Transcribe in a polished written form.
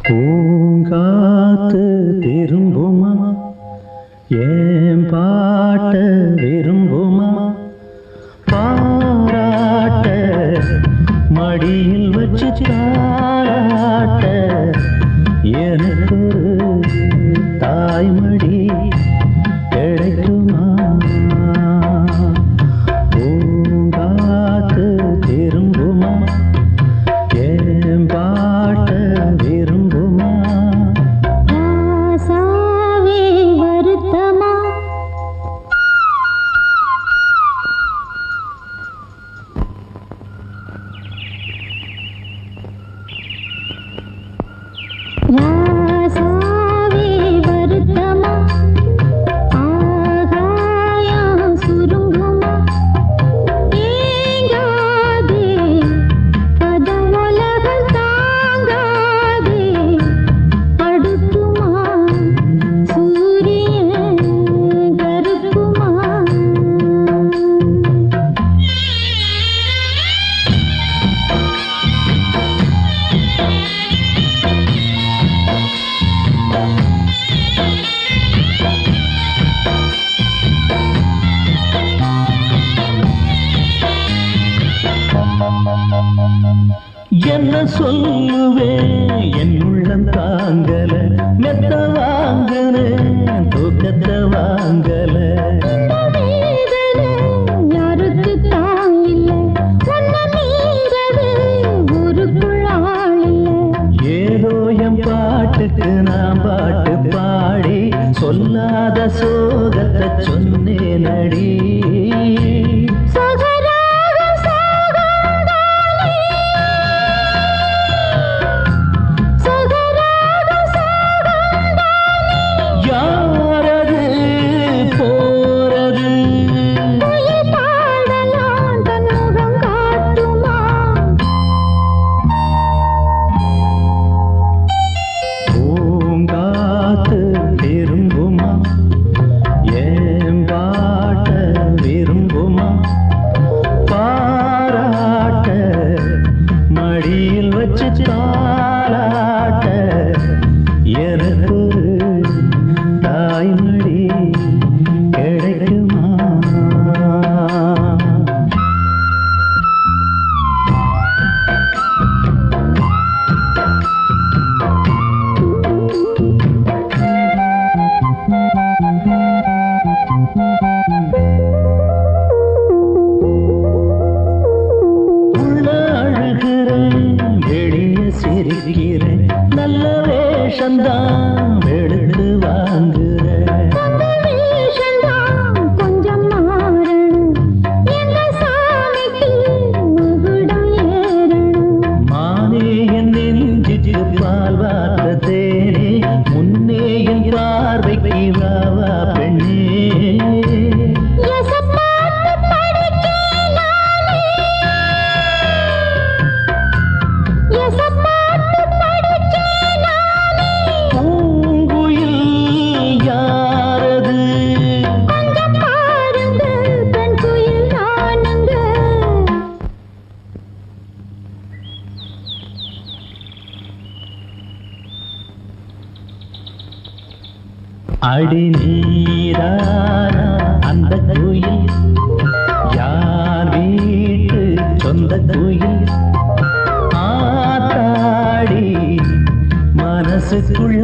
பூங்காத்து திரும்புமா ஏன் பாட்ட விரும்புமா பாராட்ட மடியில் வச்சு தாராட்ட எனக்கு தாய்மடி கிடைக்குமா பூங்காத்து திரும்புமா ஏன் பாட்ட விரும்புமா ராசாவே வருத்தமா ராசாவே வருத்தமா ஆகாயம் சுருங்குமா ஏங்காதே பதவுலகம் தாங்காதே படுக்குமா சூரியன் கருக்குமா என்ன சொல்லுவேன் என் உள்ளம் தாங்கல மெத்த வாங்கல தூக்கத்தை வாங்கல யாருக்கு தாங்கில்ல ஒன்ன மீறவே ஊருக்குள் ஆள் இல்ல ஏதோ என் பாட்டுக்கு நான் பாட்டு பாடி சொல்லாத சோகத்தை சொன்னேன் அடி சகராகம் சாகந்தானே சகராகம் சாகந்தானே யாரது போறது உயிர் பாடலாம் தன் முகம் காட்டுமா பூங்காத்து திரும்புமா ஏன் பாட்ட விரும்புமா பாராட்ட மடியில் வச்சு தாராட்ட எனக்கு தாய்மடி கிடைக்குமா உள்ள அழுகிறேன் வெளிய சிரிக்கிறேன் நல்ல வேஷந்தான் எடுத்து வாங்குறேன் அந்த வேஷந்தான் கொஞ்சம் மாறணும் எந்த சாமிக்கு முகுடம் ஏறணும் மானே என் நெஞ்சுக்கு பால் வார்த்த தேனே முன்னே என் பார்வைக்கு வாவா பெண்ணே எசப்பாட்டு படிக்கேன் நானே எசப்பாட்டு படிக்கேன் நானே பூங்குயில் யாரது கொஞ்சம் பாருங்க பெண் குயில் நானுங்க அடி நீரானா அந்த குயில் யார் வீட்டு சொந்த குயில் ஆத்தாடி மனசுக்குள்ள